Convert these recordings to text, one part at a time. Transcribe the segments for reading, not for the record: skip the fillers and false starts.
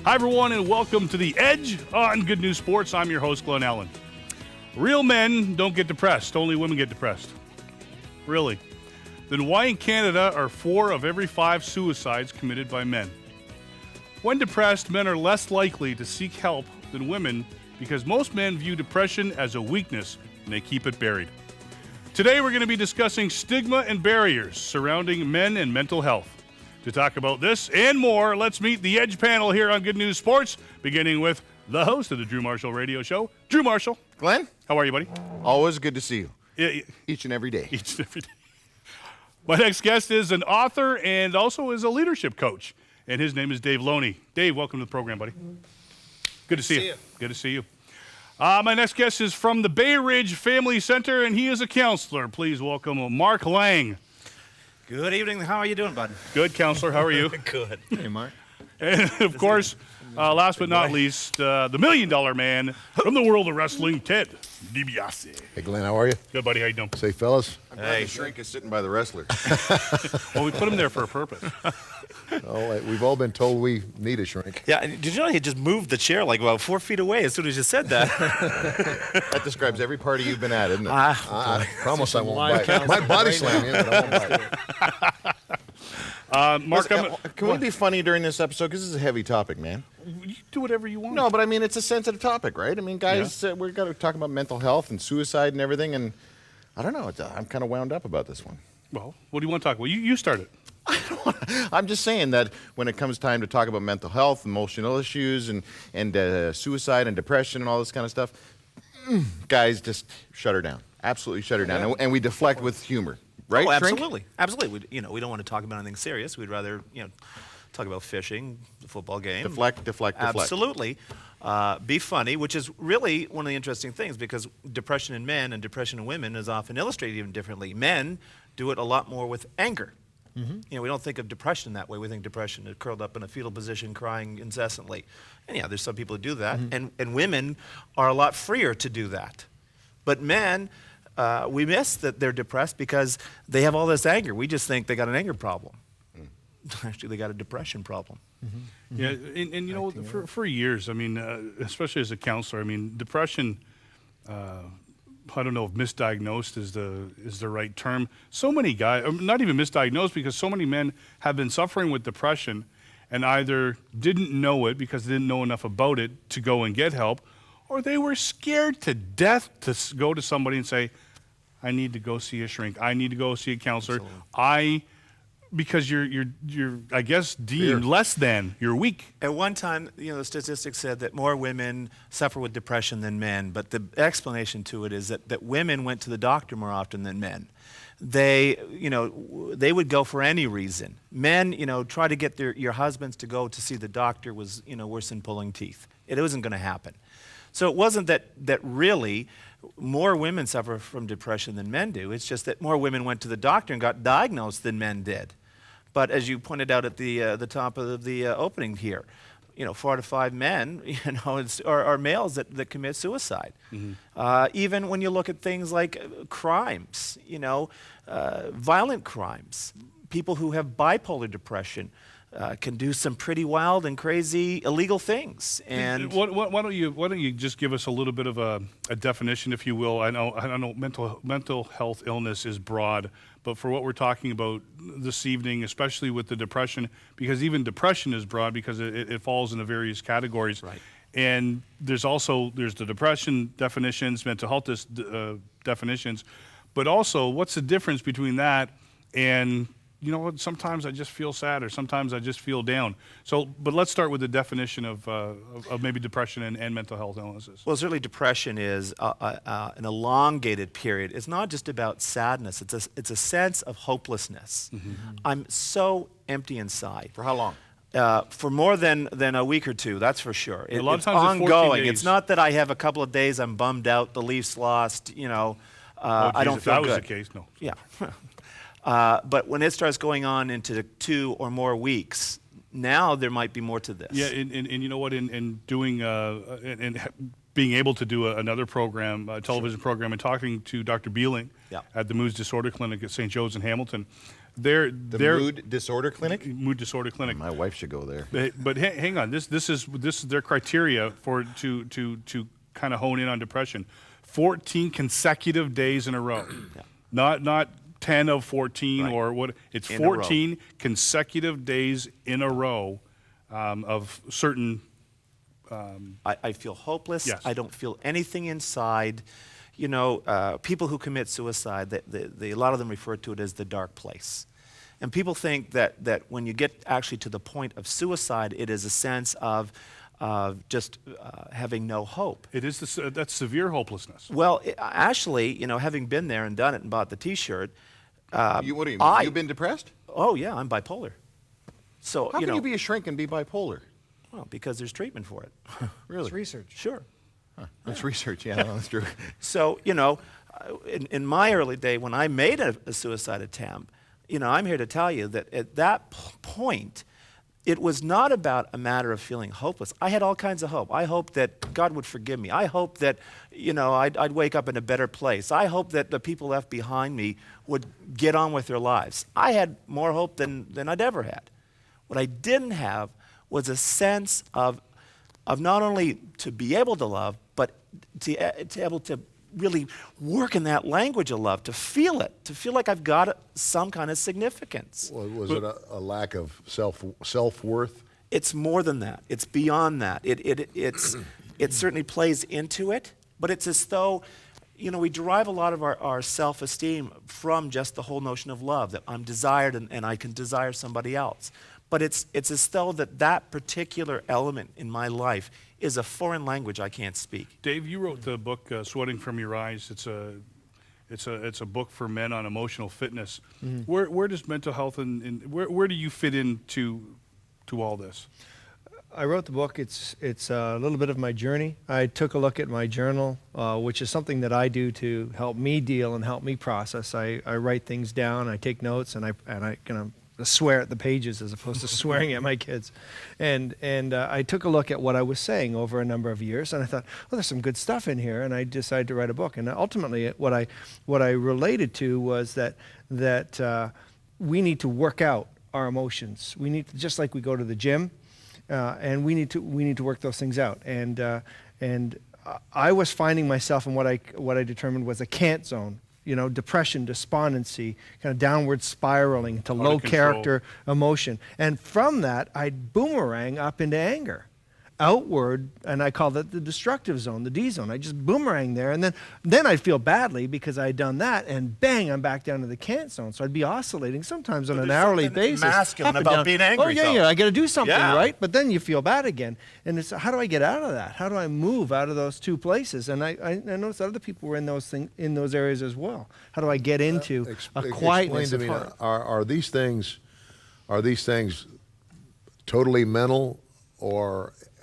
Hi, everyone, and welcome to The Edge on Good News Sports. I'm your host, Glenn Allan. Real men don't get depressed. Only women get depressed. Really? Then why in Canada are 4 of every 5 suicides committed by men? When depressed, men are less likely to seek help than women because most men view depression as a weakness and they keep it buried. Today, we're going to be discussing stigma and barriers surrounding men and mental health. To talk about this and more, let's meet the Edge panel here on Good News Sports, beginning with the host of the Drew Marshall Radio Show, Drew Marshall. Glenn? How are you, buddy? Always good to see you. Yeah. Each and every day. Each and every day. My next guest is an author and also is a leadership coach, and his name is Dave Loney. Dave, welcome to the program, buddy. Good to see you. Good to see you. My next guest is from the Bay Ridge Family Center, and he is a counselor. Please welcome Mark Laing. Good evening. How are you doing, bud? Good, counselor. How are you? Good. Hey, Mark. And, of course, last but not least, the $1 Million Man from the world of wrestling, Ted DiBiase. Hey, Glenn, how are you? Good, buddy. How you doing? Say, fellas. I'm glad the shrink is sitting by the wrestler. Well, we put him there for a purpose. Oh, we've all been told we need a shrink. Yeah, did you know he just moved the chair like about 4 feet away as soon as you said that? That describes every party you've been at, isn't it? I promise I won't bite. I might body slam you, but I won't bite. Mark, Can we be funny during this episode? Because this is a heavy topic, man. you do whatever you want. No, but I mean, it's a sensitive topic, right? I mean, guys, we're going to talk about mental health and suicide and everything, and I don't know. I'm kind of wound up about this one. Well, what do you want to talk about? You started. I'm just saying that when it comes time to talk about mental health, emotional issues, and suicide and depression and all this kind of stuff, guys just shut her down. Absolutely shut her down. And we deflect with humor. Right, Oh, Shrink? absolutely. Absolutely. We don't want to talk about anything serious. We'd rather, talk about fishing, the football game. Deflect. Absolutely. Be funny, which is really one of the interesting things because depression in men and depression in women is often illustrated even differently. Men do it a lot more with anger. Mm-hmm. We don't think of depression that way. We think depression is curled up in a fetal position, crying incessantly. And yeah, there's some people who do that. Mm-hmm. And women are a lot freer to do that. But men, we miss that they're depressed because they have all this anger. We just think they got an anger problem. Actually, they got a depression problem. Mm-hmm. Yeah, and for years, I mean, especially as a counselor, I mean, depression, I don't know if misdiagnosed is the right term. So many guys, not even misdiagnosed, because so many men have been suffering with depression and either didn't know it because they didn't know enough about it to go and get help, or they were scared to death to go to somebody and say, I need to go see a shrink. I need to go see a counselor. Absolutely. Because you're I guess deemed less than, you're weak. At one time, the statistics said that more women suffer with depression than men, but the explanation to it is that women went to the doctor more often than men. They would go for any reason. Men, try to get your husbands to go to see the doctor was, worse than pulling teeth. It wasn't going to happen. So it wasn't that really more women suffer from depression than men do. It's just that more women went to the doctor and got diagnosed than men did. But as you pointed out at the top of the opening here, 4 to 5 men, are males that commit suicide. Mm-hmm. Even when you look at things like crimes, violent crimes, people who have bipolar depression can do some pretty wild and crazy illegal things. And why don't you just give us a little bit of a definition, if you will? I know mental health illness is broad, but for what we're talking about this evening, especially with the depression, because even depression is broad because it falls into various categories. Right. And there's the depression definitions, mental health definitions, but also what's the difference between that and sometimes I just feel sad or sometimes I just feel down. But let's start with the definition of maybe depression and mental health illnesses. Well, certainly depression is an elongated period. It's not just about sadness. It's a sense of hopelessness. Mm-hmm. I'm so empty inside. For how long? For more than a week or two, that's for sure. A lot of it's times ongoing. It's It's not that I have a couple of days I'm bummed out, the Leafs lost, I don't feel good. If that was the case, no. Yeah. But when it starts going on into 2 or more weeks, now there might be more to this. Yeah, and you know what? In doing and being able to do another program, a television program, and talking to Dr. Beeling at the Mood Disorder Clinic at St. Joe's in Hamilton, The Mood disorder clinic. mood disorder clinic. My wife should go there. But hang on, this is their criteria for to kind of hone in on depression. 14 consecutive days in a row, not 10 of 14 Right. or what. It's In a row. 14 consecutive days in a row of certain. I feel hopeless. Yes. I don't feel anything inside. You know, people who commit suicide, a lot of them refer to it as the dark place. And people think that when you get actually to the point of suicide, it is a sense of just having no hope. It is that's severe hopelessness. Well, actually, you know, having been there and done it and bought the T-shirt, What do you mean? You've been depressed? oh yeah, I'm bipolar. So How you can know, you be a shrink and be bipolar? well, because there's treatment for it. Really? It's research. Sure. That's research. Yeah, no, that's true. So, you know, in my early day when I made a suicide attempt, you know, I'm here to tell you that at that point, it was not about a matter of feeling hopeless. I had all kinds of hope. I hoped that God would forgive me. I hoped that, you know, I'd wake up in a better place. I hoped that the people left behind me would get on with their lives. I had more hope than I'd ever had. What I didn't have was a sense of not only to be able to love, but to able to really work in that language of love, to feel it, to feel like I've got some kind of significance. Well, was it a lack of self-worth? It's more than that. It's beyond that. It certainly plays into it, but it's as though, you know, we derive a lot of our self-esteem from just the whole notion of love, that I'm desired and I can desire somebody else. But it's as though that particular element in my life is a foreign language I can't speak. Dave, you wrote the book "Sweating from Your Eyes." It's a book for men on emotional fitness. Mm-hmm. Where does mental health and where do you fit into all this? I wrote the book. It's a little bit of my journey. I took a look at my journal, which is something that I do to help me deal and help me process. I write things down. I take notes, and I kind of swear at the pages as opposed to swearing at my kids. And I took a look at what I was saying over a number of years, and I thought, well, there's some good stuff in here, and I decided to write a book. And ultimately, what I related to was that we need to work out our emotions. We need to, just like we go to the gym, and we need to work those things out. And I was finding myself in what I determined was a can't zone. You know, depression, despondency, kind of downward spiraling into low character emotion. And from that, I'd boomerang up into anger. Outward, and I call that the destructive zone, the D zone. I just boomerang there, and then I'd feel badly because I'd done that, and bang, I'm back down to the can't zone. So I'd be oscillating sometimes on an hourly basis. Masculine up and about down. being angry. Yeah, I got to do something, Yeah. right? But then you feel bad again, and it's how do I get out of that? How do I move out of those two places? And I noticed other people were in those areas as well. How do I get into a quietness Explain of to me, heart? are these things totally mental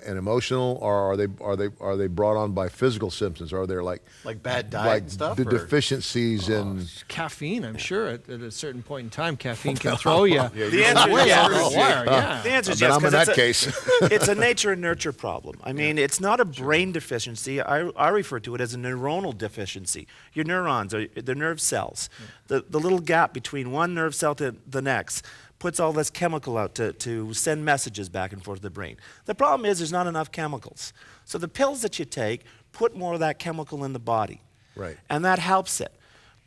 and emotional, or are they brought on by physical symptoms? Are there like bad diet and stuff? the or- deficiencies in? Caffeine, I'm sure at a certain point in time, caffeine can throw you The answer way is off yes. the wire. Yeah. The answer is Then yes. I'm in 'cause that case. It's a nature and nurture problem. I mean, it's not a brain deficiency. I refer to it as a neuronal deficiency. Your neurons, are the nerve cells, the little gap between one nerve cell to the next puts all this chemical out to send messages back and forth to the brain. The problem is there's not enough chemicals. So the pills that you take put more of that chemical in the body. Right. And that helps it.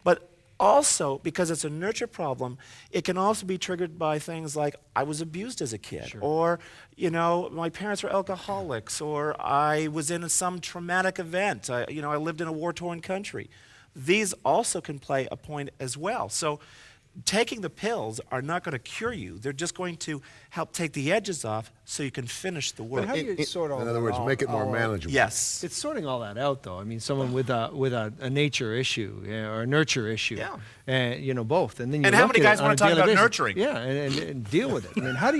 But also, because it's a nurture problem, it can also be triggered by things like I was abused as a kid, or, you know, my parents were alcoholics, or I was in some traumatic event. I lived in a war-torn country. These also can play a point as well. So taking the pills are not going to cure you. They're just going to help take the edges off so you can finish the work. How do you sort all In that other words, out? make it more manageable. Yes. It's sorting all that out, though. I mean, someone with a nature issue or a nurture issue, Yeah. and both, and then you And how look many at guys it wanna on a talk daily about basis. nurturing? Yeah, and deal with it. I mean, how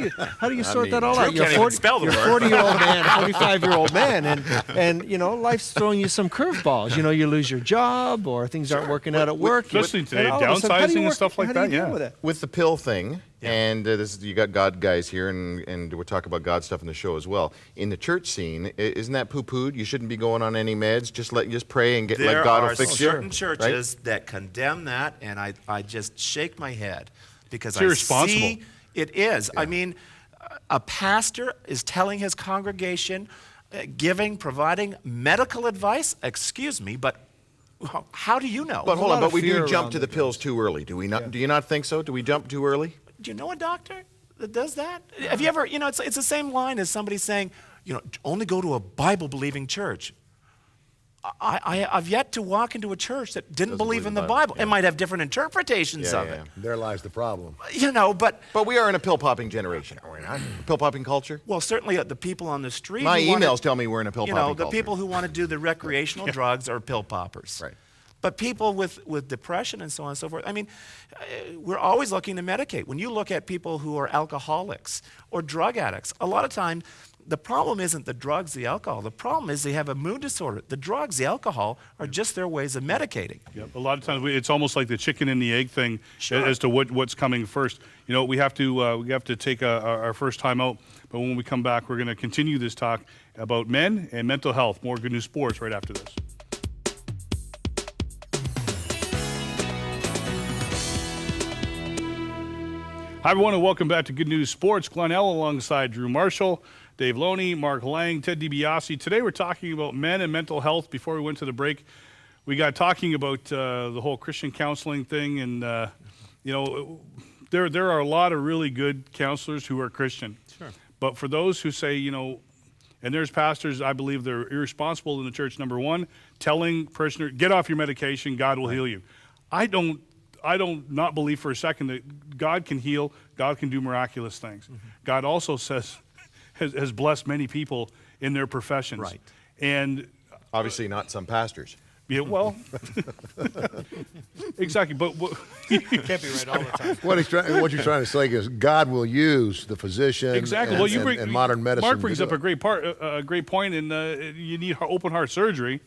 do you sort that all Drew out? You're can't even spell the you're word. 40-year-old man, 45-year-old man, and you know, life's throwing you some curveballs. You know, you lose your job, or things aren't working out at work. Especially today, and all of a sudden, how do you downsizing and work- stuff like how do you that, deal yeah. with it? With the pill thing, and you got God guys here, and we're talking about God stuff in the show as well. In the church scene, isn't that poo-pooed? You shouldn't be going on any meds. Just pray and let There God are will fix you. certain churches that condemn that, and I just shake my head because It's irresponsible. see it is. I mean, a pastor is telling his congregation, providing medical advice. Excuse me, but how do you know? But hold on, lot but of we fear do jump around to the pills too early, do we not? Do you not think so? Do we jump too early? Do you know a doctor that does that? Have you ever, it's the same line as somebody saying, only go to a Bible-believing church. I've yet to walk into a church that didn't believe in the Bible. It might have different interpretations of it. There lies the problem. But we are in a pill-popping generation, are we not? A pill-popping culture? well, certainly the people on the street. My who wanna- emails tell me we're in a pill-popping culture. the people who want to do the recreational drugs are pill poppers. Right. But people with depression and so on and so forth, I mean, we're always looking to medicate. When you look at people who are alcoholics or drug addicts, a lot of time, the problem isn't the drugs, the alcohol. The problem is they have a mood disorder. The drugs, the alcohol, are just their ways of medicating. Yep. A lot of times it's almost like the chicken and the egg thing Sure. as to what's coming first. We have to take our first time out, but when we come back, we're going to continue this talk about men and mental health. More Good News Sports right after this. Hi, everyone, and welcome back to Good News Sports. Glenn Allan alongside Drew Marshall, Dave Loney, Mark Laing, Ted DiBiase. Today we're talking about men and mental health. Before we went to the break, we got talking about the whole Christian counseling thing. And, there are a lot of really good counselors who are Christian. Sure. But for those who say, and there's pastors, I believe they're irresponsible in the church. Number one, telling parishioners, get off your medication, God will heal you. I don't not believe for a second that God can heal, God can do miraculous things. Mm-hmm. God also has blessed many people in their professions. Right. And Obviously not some pastors. yeah, well, exactly. But You can't be right all the time. What you're trying to say is God will use the physician exactly. and, Well, you bring and modern medicine. Mark to brings do up it. a great point, and you need open heart surgery.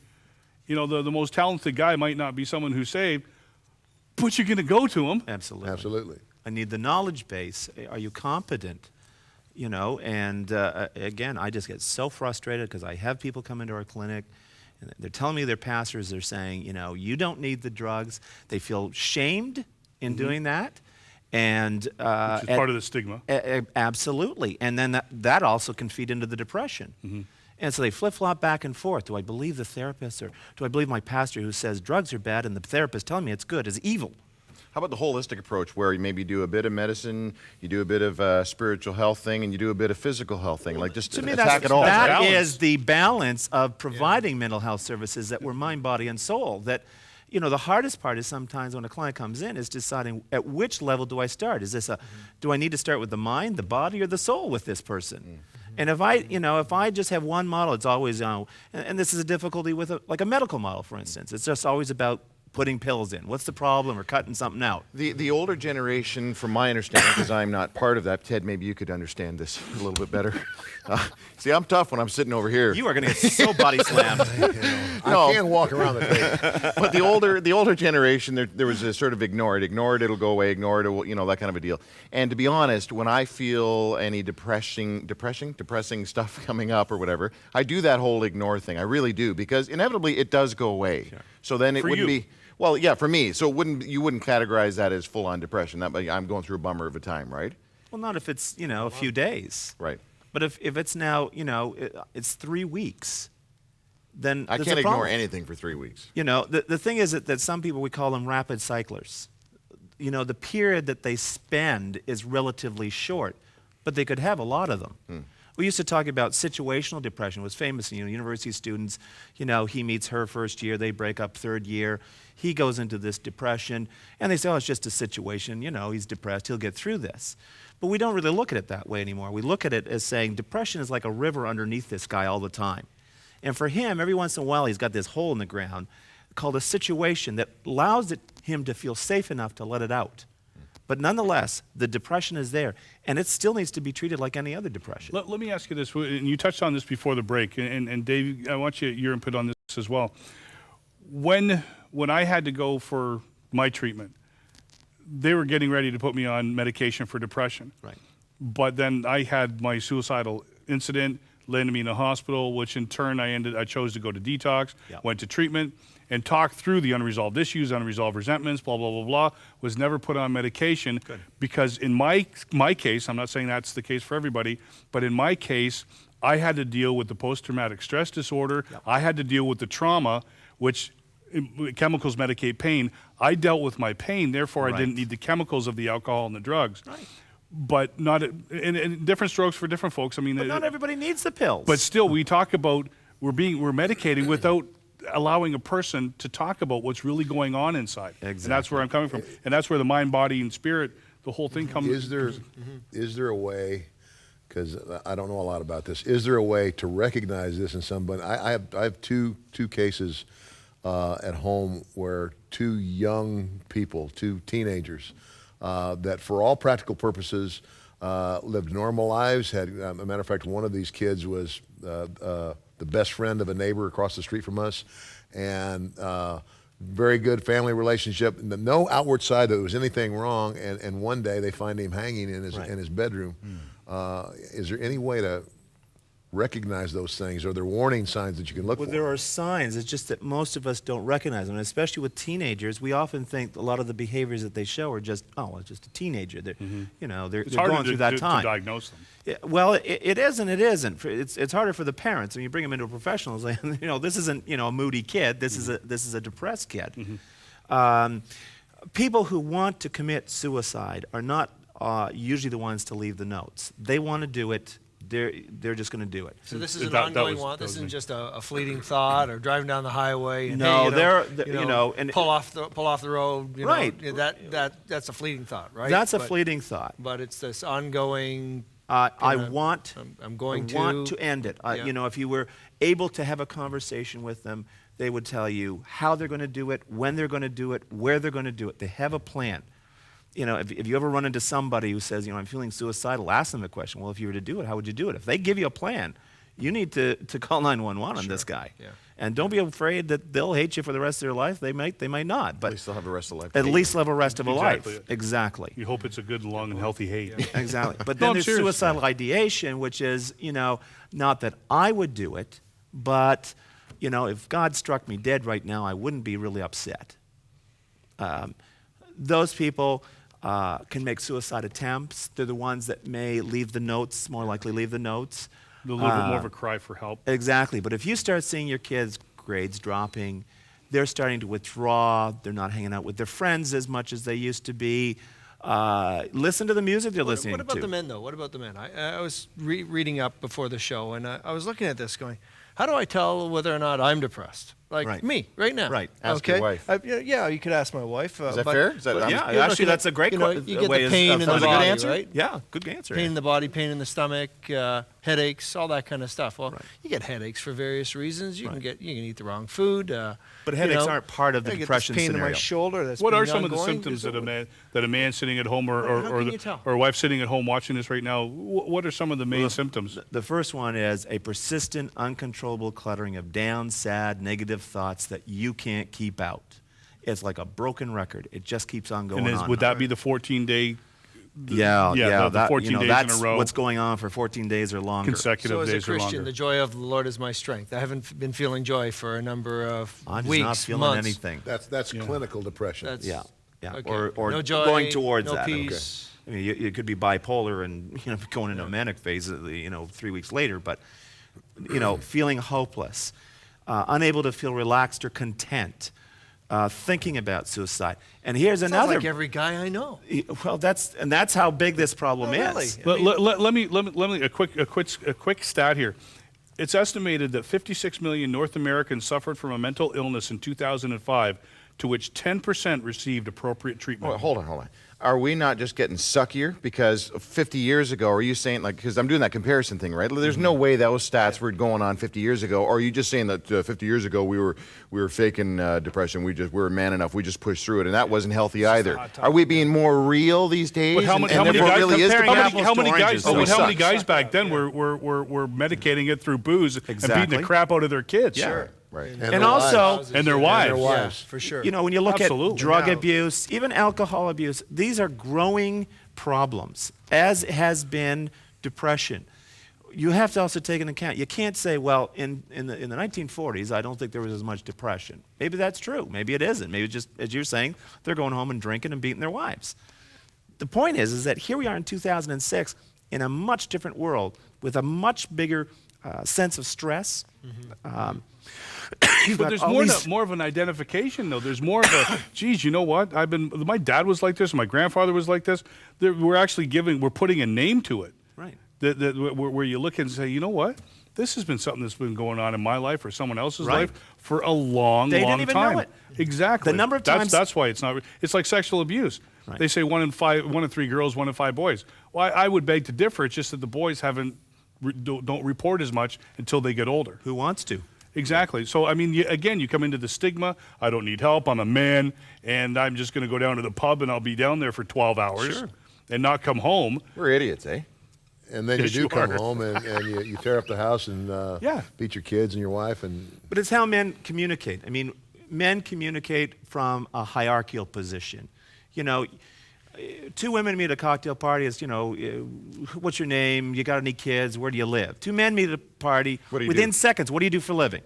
The most talented guy might not be someone who's saved, but you're going to go to him. Absolutely. Absolutely. I need the knowledge base. Are you competent? And again, I just get so frustrated because I have people come into our clinic and they're telling me their pastors, they're saying, you don't need the drugs. They feel shamed in doing that. And Which is part of the stigma. Absolutely. And then that also can feed into the depression. Mm-hmm. And so they flip-flop back and forth. Do I believe the therapist or do I believe my pastor who says drugs are bad and the therapist telling me it's good is evil? How about the holistic approach where you maybe do a bit of medicine, you do a bit of spiritual health thing, and you do a bit of physical health thing? Like just To me, attack it all. that Balance. is the balance of providing mental health services that were mind, body, and soul. That, the hardest part is sometimes when a client comes in is deciding at which level do I start? Is this do I need to start with the mind, the body, or the soul with this person? And if I just have one model, it's always, and this is a difficulty with a medical model, for instance. It's just always about putting pills in. What's the problem? Or cutting something out. The older generation, from my understanding, because I'm not part of that, Ted, maybe you could understand this a little bit better. See, I'm tough when I'm sitting over here. You are going to get so body slammed. I can't walk around the table. But the older generation, there was a sort of ignore it, it'll go away, ignore it, that kind of a deal. And to be honest, when I feel any depressing stuff coming up or whatever, I do that whole ignore thing. I really do, because inevitably it does go away. Sure. So then it wouldn't be. Well, yeah, for me. So you wouldn't categorize that as full-on depression. I'm going through a bummer of a time, right? Well, not if it's, a few days. Right. But if it's now, it's 3 weeks, then I there's can't a problem. ignore anything for 3 weeks. The thing is that some people, we call them rapid cyclers. The period that they spend is relatively short, but they could have a lot of them. We used to talk about situational depression. It was famous, university students, he meets her first year, they break up third year, he goes into this depression, and they say, it's just a situation, he's depressed, he'll get through this. But we don't really look at it that way anymore. We look at it as saying depression is like a river underneath this guy all the time. And for him, every once in a while, he's got this hole in the ground called a situation that allows him to feel safe enough to let it out. But nonetheless, the depression is there, and it still needs to be treated like any other depression. Let me ask you this, and you touched on this before the break, and Dave, I want your input on this as well. When I had to go for my treatment, they were getting ready to put me on medication for depression. Right. But then I had my suicidal incident. landed me in a hospital, which in turn I chose to go to detox, Yep. went to treatment, and talked through the unresolved issues, unresolved resentments, blah, blah, blah, blah. Was never put on medication because in my case, I'm not saying that's the case for everybody, but in my case, I had to deal with the post-traumatic stress disorder. Yep. I had to deal with the trauma, which chemicals medicate pain. I dealt with my pain, therefore I didn't need the chemicals of the alcohol and the drugs. Right. But not and different strokes for different folks. I mean, But not everybody needs the pills. but still, we talk about we're medicating without allowing a person to talk about what's really going on inside. Exactly. And that's where I'm coming from. And that's where the mind, body, and spirit, the whole thing comes. Is there a way? Because I don't know a lot about this. Is there a way to recognize this in somebody? I have two cases at home where two young people, two teenagers, that for all practical purposes lived normal lives. Had a matter of fact, one of these kids was the best friend of a neighbor across the street from us, and very good family relationship. No outward side that there was anything wrong. And one day they find him hanging in his bedroom. Is there any way to recognize those things? Are there warning signs that you can look for? Well, there are signs. It's just that most of us don't recognize them. And especially with teenagers, we often think a lot of the behaviors that they show are just, well, it's just a teenager. They're, you know, they're It's harder going through that time. to diagnose them. Yeah, well, it is and it isn't. It's harder for the parents. When you bring them into a professional, it's like, you know, this isn't, you know, a moody kid. This is a depressed kid. People who want to commit suicide are not usually the ones to leave the notes. They want to do it. They're just going to do it. So this is an That ongoing was- one. that This was isn't me. just a fleeting thought or driving down the highway. And, No, hey, you know, and pull off the road. You Right. Know, that's a fleeting thought, right? That's a But- fleeting thought. But it's this ongoing. I kinda, want I'm going to. want to end it. Yeah. You know, if you were able to have a conversation with them, they would tell you how they're going to do it, when they're going to do it, where they're going to do it. They have a plan. You know, if you ever run into somebody who says, you know, I'm feeling suicidal, ask them the question, well, if you were to do it, how would you do it? If they give you a plan, you need to call 911 on this guy. Yeah. And don't be afraid that they'll hate you for the rest of their life. They might not. But At least they'll have the rest of life. at least they'll have a rest of a Exactly. life. Exactly. You hope it's a good, long, and healthy hate. Exactly. But No, then I'm there's serious. suicidal ideation, which is, you know, not that I would do it, but, you know, if God struck me dead right now, I wouldn't be really upset. Those people can make suicide attempts. They're the ones that may leave the notes, more likely leave the notes. A little bit more of a cry for help. Exactly. But if you start seeing your kids' grades dropping, they're starting to withdraw, they're not hanging out with their friends as much as they used to be, listen to the music they're listening What about to. the men, though? What about the men? I was reading up before the show, and I was looking at this going, how do I tell whether or not I'm depressed? Like Right. me, right now. Right. Ask okay? your wife. Yeah, you could ask my wife. Is that fair? Is that, but I'm- Yeah, you're actually, looking that's at, a great you know, que- you get way the is- pain of in the finding- body, answer? right? Yeah, good answer. Pain in the body, pain in the stomach, headaches, all that kind of stuff. Well, Right. you get headaches for various reasons. You can eat the wrong food. But headaches aren't part of the I depression get this pain in my scenario. shoulder. That's What been are some of the ongoing. symptoms that a man sitting at home or How can you tell? a wife sitting at home watching this right now? What are some of the main symptoms? The first one is a persistent, uncontrollable cluttering of down, sad, negative thoughts that you can't keep out. It's like a broken record. It just keeps on going on. Would that be the 14-day? Yeah, the that, 14 days that's in a row, what's going on for 14 days or longer. consecutive So as a days or Christian, longer. the joy of the Lord is my strength. I haven't been feeling joy for a number of I'm just weeks, not feeling months. anything. That's clinical depression. That's Yeah, yeah. okay. Or no joy, going towards no that. peace. I mean, you could be bipolar and going into a manic phase, 3 weeks later, but feeling hopeless, unable to feel relaxed or content, thinking about suicide. And here's Sounds another. like every guy I know. Well, that's how big this problem Oh, really? is. Let me a quick stat here. It's estimated that 56 million North Americans suffered from a mental illness in 2005, to which 10% received appropriate treatment. Well, hold on. Are we not just getting suckier? Because 50 years ago, are you saying, like, because I'm doing that comparison thing, right? There's no way those stats were going on 50 years ago. Or are you just saying that 50 years ago we were faking depression? We were man enough. We just pushed through it, and that wasn't healthy either. Are we being more real these days? But how And- many and guys? therefore really is comparing depression? apples How many to guys? oranges, Oh, though. but how many Sucks. guys back then were medicating it through booze and beating Exactly. the crap out of their kids? Yeah. Right. And their also- wives. And their wives. Yeah, for sure. When you look Absolutely. at drug Now- abuse, even alcohol abuse, these are growing problems, as has been depression. you have to also take into account, you can't say, well, in the 1940s, I don't think there was as much depression. Maybe that's true. Maybe it isn't. Maybe just, as you're saying, they're going home and drinking and beating their wives. The point is that here we are in 2006 in a much different world with a much bigger sense of stress. But there's more of an identification, though. There's more of a, geez, you know what? My dad was like this, my grandfather was like this. We're putting a name to it. Right. Where you look and say, you know what? This has been something that's been going on in my life or someone else's life for a long, they long didn't even time. know it. Exactly. The number of times that's why it's not. It's like sexual abuse. Right. They say 1 in 3 girls, 1 in 5 boys. Well, I would beg to differ. It's just that the boys don't report as much until they get older. Who wants to? Exactly. So, I mean, again, you come into the stigma. I don't need help. I'm a man, and I'm just going to go down to the pub, and I'll be down there for 12 hours and not come home. We're idiots, eh? And then Yes, you do come are. home and you tear up the house and beat your kids and your wife. But it's how men communicate. I mean, men communicate from a hierarchical position. You know, 2 women meet at a cocktail party. It's, what's your name? You got any kids? Where do you live? 2 men meet at a party. Within seconds, what do you do for a living?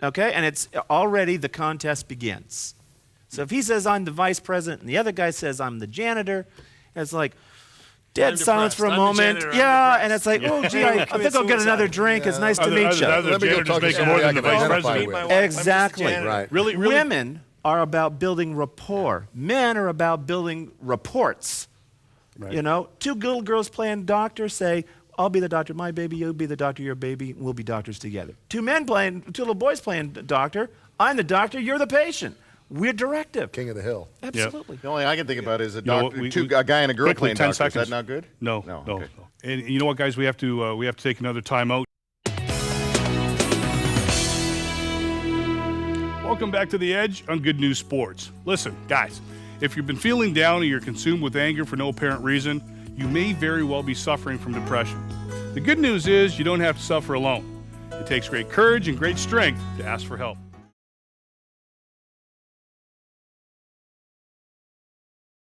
Okay? And it's already the contest begins. So if he says, I'm the vice president, and the other guy says, I'm the janitor, it's like, dead silence for a moment. Yeah, and it's like, oh, gee, I think I'll get another drink. It's nice to meet you. Let me go talk to more somebody than I the can vice identify president. with. Exactly. Right. Really? Women are about building rapport. Men are about building reports. Right. 2 little girls playing doctor say, I'll be the doctor of my baby, you'll be the doctor of your baby, and we'll be doctors together. 2 little boys playing doctor, I'm the doctor, you're the patient. We're directive. King of the hill. Absolutely. The only thing I can think about is a No, guy and a girl quickly, playing 10 doctor. seconds. Is that not good? No. Okay. And you know what, guys? We have to take another time out. Welcome back to The Edge on Good News Sports. Listen, guys, if you've been feeling down or you're consumed with anger for no apparent reason, you may very well be suffering from depression. The good news is you don't have to suffer alone. It takes great courage and great strength to ask for help.